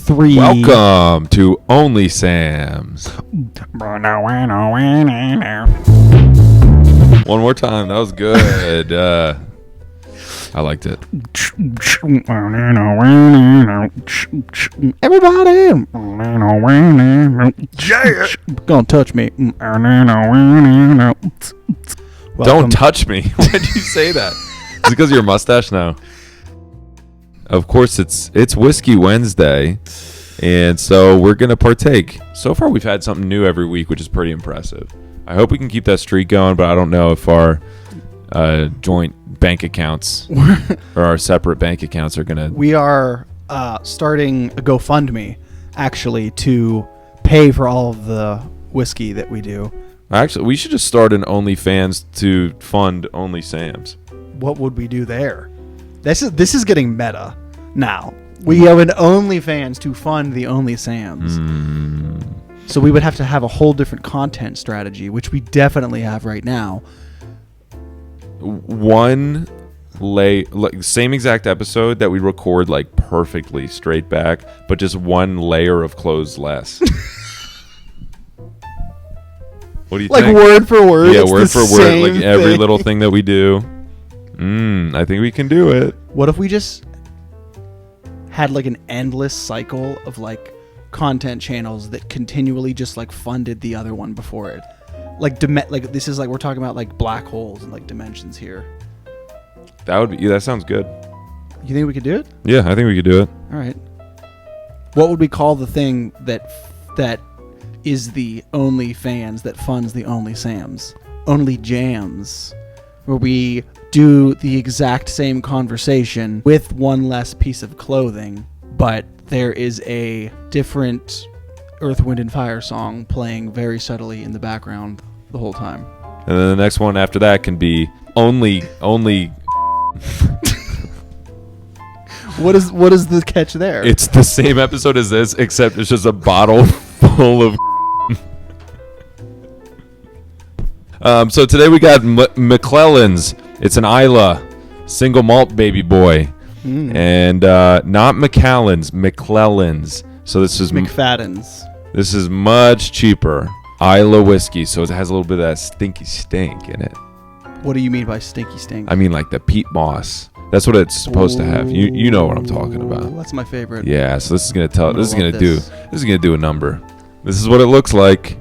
3. Welcome to OnlySams. One more time. That was good. I liked it. Everybody, gonna touch me. Don't touch me. Why did you say that? Is it because of your mustache now? Of course, it's Whiskey Wednesday, and so we're gonna partake. So far, we've had something new every week, which is pretty impressive. I hope we can keep that streak going, but I don't know if our joint bank accounts or our separate bank accounts are gonna. We are starting a GoFundMe, actually, to pay for all of the whiskey that we do. Actually, we should just start an OnlyFans to fund OnlySams. What would we do there? This is getting meta now. We have an OnlyFans to fund the OnlySams. So we would have to have a whole different content strategy, which we definitely have right now. Same exact episode that we record like perfectly straight back, but just one layer of clothes less. What do you think? Like word for word? Yeah, word for word. Like every little thing that we do. I think we can do it. What if we just had like an endless cycle of like content channels that continually just like funded the other one before it? Like this is like we're talking about like black holes and like dimensions here. That sounds good. You think we could do it? Yeah, I think we could do it. All right. What would we call the thing that is the OnlyFans that funds the OnlySams? OnlyJams, where we do the exact same conversation with one less piece of clothing, but there is a different Earth, Wind, and Fire song playing very subtly in the background the whole time. And then the next one after that can be only. What is the catch there? It's the same episode as this, except it's just a bottle full of. So today we got McClellan's. It's an Isla single malt baby boy, and not Macallan's, McClellan's. So this is McFadden's. This is much cheaper. Isla whiskey, so it has a little bit of that stinky stink in it. What do you mean by stinky stink? I mean like the peat moss. That's what it's supposed to have. You know what I'm talking about. That's my favorite. Yeah, so this is gonna do a number. This is what it looks like.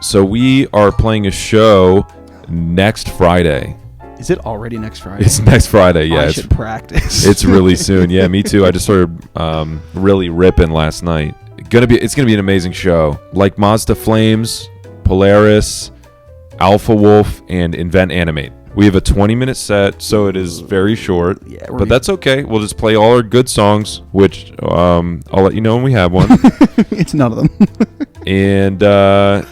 So we are playing a show next Friday. Is it already next Friday? It's next Friday, yeah. I should practice. It's really soon. Yeah, me too. I just started really ripping last night. It's gonna be an amazing show. Like Moths to Flames, Polaris, Alpha Wolf, and Invent Animate. We have a 20-minute set, so it is very short. Yeah, but that's okay. We'll just play all our good songs, which I'll let you know when we have one. It's none of them. And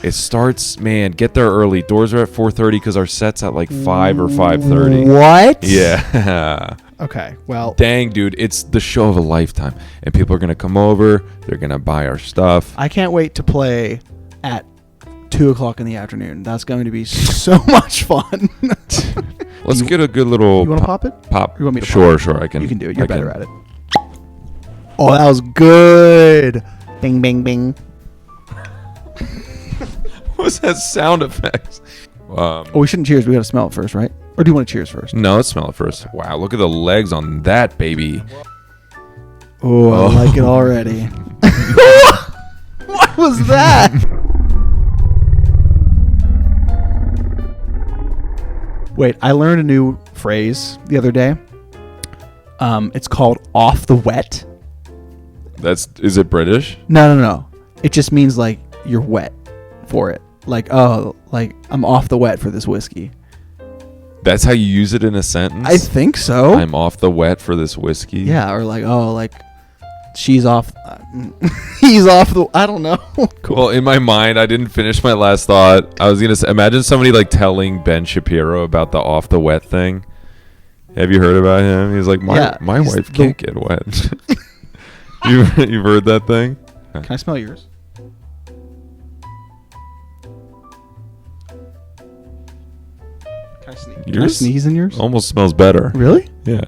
it starts, man, get there early. Doors are at 4:30 because our set's at like 5 or 5:30. What? Yeah. Okay, well. Dang, dude, it's the show of a lifetime. And people are going to come over. They're going to buy our stuff. I can't wait to play at 2 o'clock in the afternoon. That's going to be so much fun. Let's get a good little... You want to pop it? Pop. You want me to Sure, pop it? sure, I can. You can do it. You're better at it. Oh, that was good. Bing, bing, bing. What was that sound effect? We shouldn't cheers. We got to smell it first, right? Or do you want to cheers first? No, let's smell it first. Wow, look at the legs on that baby. Oh, I like it already. What was that? Wait, I learned a new phrase the other day. It's called off the wet. Is it British? No. It just means like you're wet for it. Like, oh, like I'm off the wet for this whiskey. That's how you use it in a sentence? I think so. I'm off the wet for this whiskey? Yeah, or like, oh, like she's off. He's off the... I don't know. Cool. Well, in my mind, I didn't finish my last thought. I was going to say, imagine somebody like telling Ben Shapiro about the off the wet thing. Have you heard about him? He's like, my wife can't get wet. You've heard that thing? Can I smell yours? Can I sneeze in yours? Almost smells better. Really? Yeah.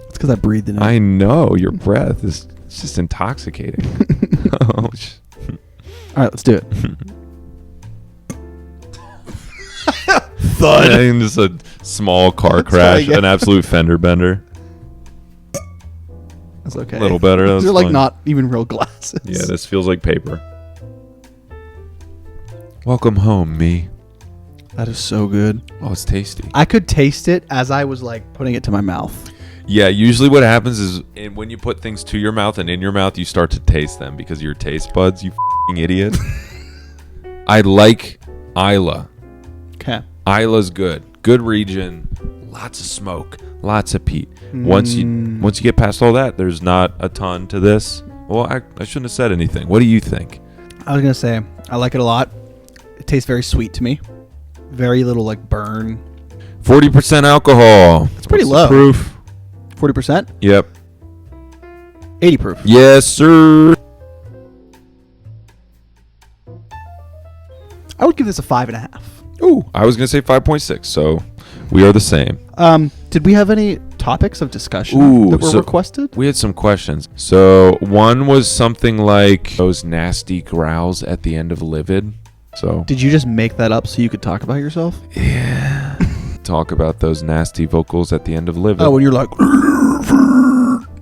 It's because I breathed in it. I know. Your breath is It's just intoxicating. Oh, All right, let's do it. Thud. Yeah, and just a small car crash, an absolute fender bender. That's okay. A little better. They're like not even real glasses. Yeah, this feels like paper. Welcome home, me. That is so good. Oh, it's tasty. I could taste it as I was like putting it to my mouth. Yeah, usually what happens is when you put things to your mouth and in your mouth, you start to taste them because of your taste buds, you f***ing idiot. I like Isla. Okay. Isla's good. Good region. Lots of smoke. Lots of peat. Once you get past all that, there's not a ton to this. Well, I shouldn't have said anything. What do you think? I was going to say, I like it a lot. It tastes very sweet to me. Very little like burn. 40% alcohol. It's pretty What's low. the proof? 40%? Yep. 80 proof. Yes, sir. I would give this a 5.5. Ooh, I was going to say 5.6, so we are the same. Did we have any topics of discussion that were requested? We had some questions. So one was something like those nasty growls at the end of Livid. So did you just make that up so you could talk about yourself? Yeah. Talk about those nasty vocals at the end of Livid. Oh, when you're like...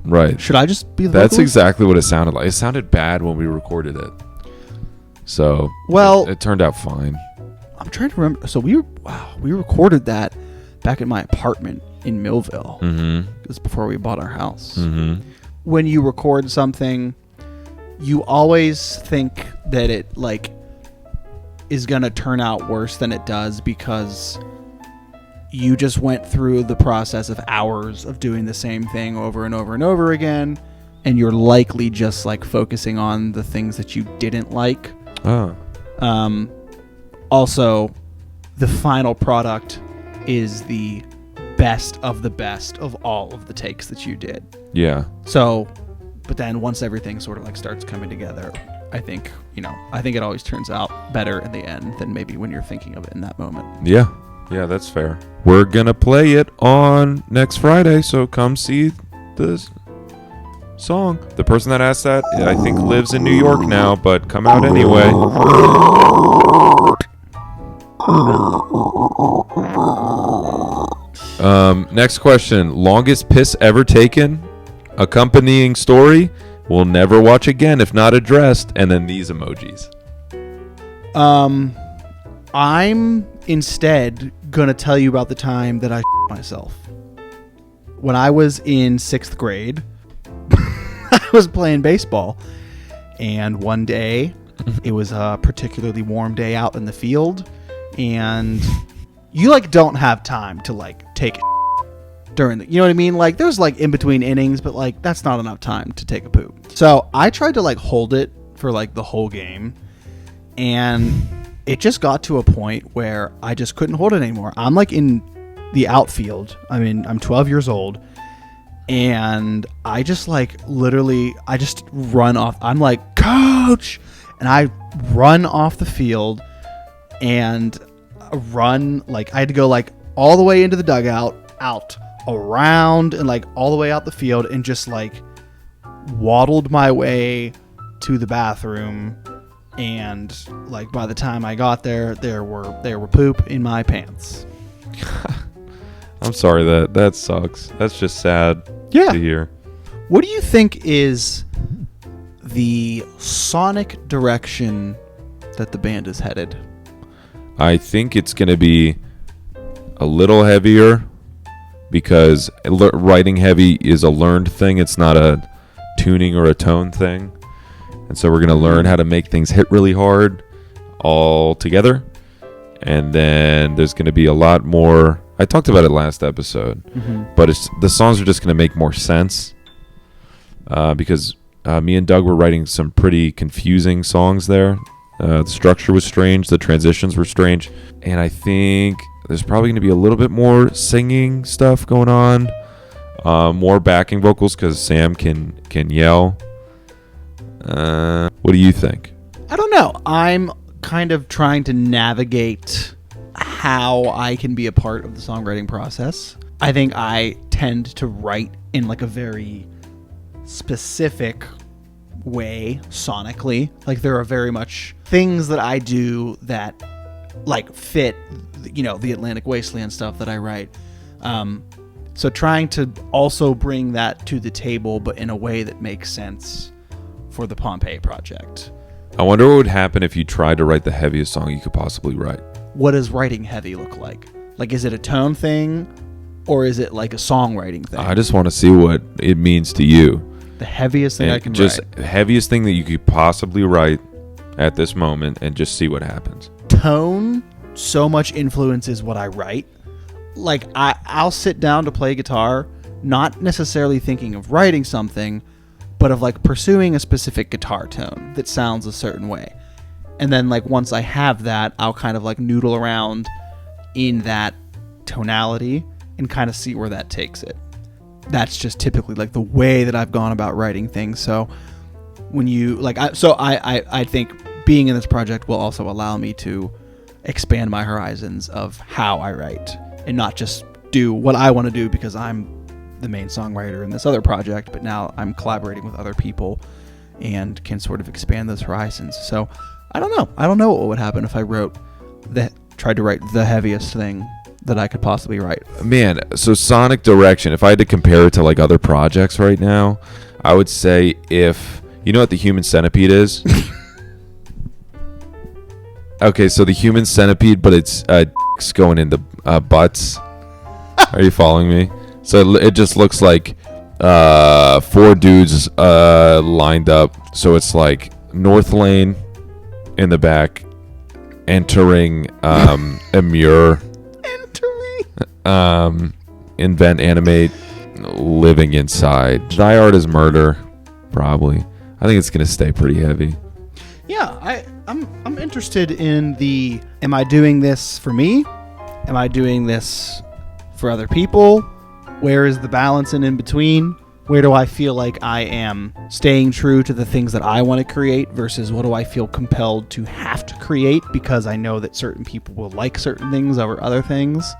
Right. Should I just be the That's vocalist? exactly what it sounded like. It sounded bad when we recorded it. So well, it turned out fine. I'm trying to remember. So we recorded that back in my apartment in Millville. Mm-hmm. It was before we bought our house. Mm-hmm. When you record something, you always think that it like is gonna turn out worse than it does because you just went through the process of hours of doing the same thing over and over and over again, and you're likely just like focusing on the things that you didn't like. Oh. Also, the final product is the best of all of the takes that you did. Yeah. So, but then once everything sort of like starts coming together, I think it always turns out better in the end than maybe when you're thinking of it in that moment. Yeah. Yeah, that's fair. We're going to play it on next Friday, so come see this song. The person that asked that, I think, lives in New York now, but come out anyway. Next question. Longest piss ever taken? Accompanying story? We'll never watch again if not addressed. And then these emojis. I'm instead going to tell you about the time that I myself. When I was in 6th grade, I was playing baseball. And one day, it was a particularly warm day out in the field. And you like don't have time to like take a during the, you know what I mean? Like there's like in between innings, but like that's not enough time to take a poop. So I tried to like hold it for like the whole game. And it just got to a point where I just couldn't hold it anymore. I'm like in the outfield. I mean, I'm 12 years old. And I just like literally, I just run off. I'm like, coach! And I run off the field and run. Like I had to go like all the way into the dugout, out, around, and like all the way out the field, and just like waddled my way to the bathroom. And like by the time I got there, there were poop in my pants. I'm sorry, that sucks. That's just sad to hear. What do you think is the sonic direction that the band is headed? I think it's going to be a little heavier because writing heavy is a learned thing. It's not a tuning or a tone thing. And so we're going to learn how to make things hit really hard all together. And then there's going to be a lot more. I talked about it last episode, but the songs are just going to make more sense because me and Doug were writing some pretty confusing songs there. The structure was strange. The transitions were strange. And I think there's probably going to be a little bit more singing stuff going on. More backing vocals because Sam can yell. What do you think? I don't know. I'm kind of trying to navigate how I can be a part of the songwriting process. I think I tend to write in like a very specific way sonically. Like there are very much things that I do that like fit, the Atlantic Wasteland stuff that I write. So trying to also bring that to the table, but in a way that makes sense for the Pompeii project. I wonder what would happen if you tried to write the heaviest song you could possibly write. What does writing heavy look like? Like, is it a tone thing, or is it like a songwriting thing? I just want to see what it means to you. The heaviest thing I can just write. Just heaviest thing that you could possibly write at this moment, and just see what happens. Tone so much influences what I write. Like, I'll sit down to play guitar, not necessarily thinking of writing something, but of like pursuing a specific guitar tone that sounds a certain way. And then like once I have that, I'll kind of like noodle around in that tonality and kind of see where that takes it. That's just typically like the way that I've gone about writing things. So when you like, I think being in this project will also allow me to expand my horizons of how I write and not just do what I want to do because I'm the main songwriter in this other project, but now I'm collaborating with other people and can sort of expand those horizons. So I don't know what would happen if I tried to write the heaviest thing that I could possibly write. Man, so sonic direction, if I had to compare it to like other projects right now, I would say if you know what the Human Centipede is. Okay, so the Human Centipede, but it's dicks going into butts. Are you following me? So it just looks like 4 dudes lined up. So it's like North Lane in the back, entering a mirror. Invent Animate, living inside. Die Art is Murder, probably. I think it's gonna stay pretty heavy. Yeah, I'm interested in the. Am I doing this for me? Am I doing this for other people? Where is the balance and in between? Where do I feel like I am staying true to the things that I want to create versus what do I feel compelled to have to create because I know that certain people will like certain things over other things?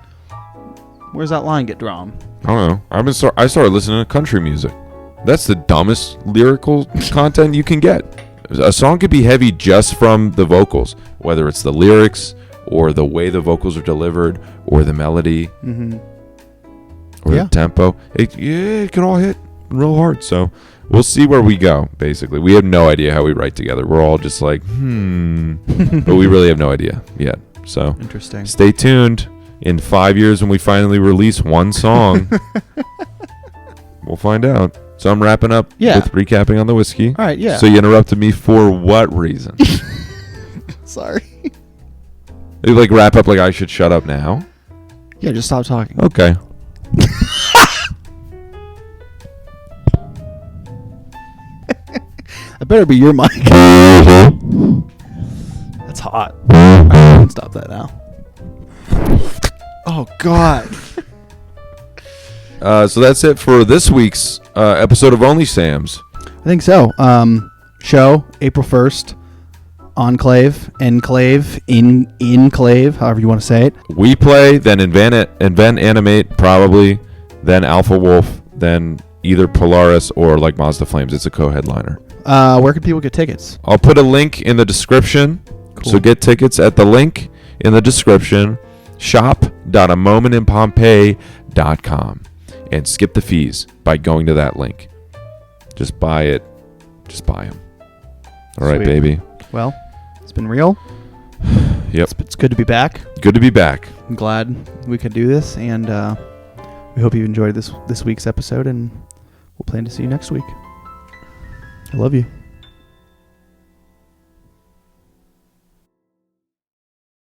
Where's that line get drawn? I don't know. I started listening to country music. That's the dumbest lyrical content you can get. A song could be heavy just from the vocals, whether it's the lyrics or the way the vocals are delivered or the melody or the tempo. It can all hit real hard. So we'll see where we go, basically. We have no idea how we write together. We're all just like, but we really have no idea yet. So interesting. Stay tuned. In 5 years when we finally release one song, we'll find out. So I'm wrapping up with recapping on the whiskey. All right, yeah. So you interrupted me for what reason? Sorry. You like wrap up like I should shut up now? Yeah, just stop talking. Okay. That better be your mic. That's hot. I can stop that now. Oh, God. So that's it for this week's episode of OnlySams. I think so. Show, April 1st. Enclave, Inclave, however you want to say it. We play, then Invent Animate, probably, then Alpha Wolf, then either Polaris or Like Moths to Flames. It's a co-headliner. Where can people get tickets? I'll put a link in the description. Cool. So get tickets at the link in the description. shop.amomentinpompeii.com and skip the fees by going to that link. Just buy it. Just buy them. All right, baby. Well, it's been real. Yep. It's good to be back. Good to be back. I'm glad we could do this, and we hope you enjoyed this week's episode, and we'll plan to see you next week. I love you.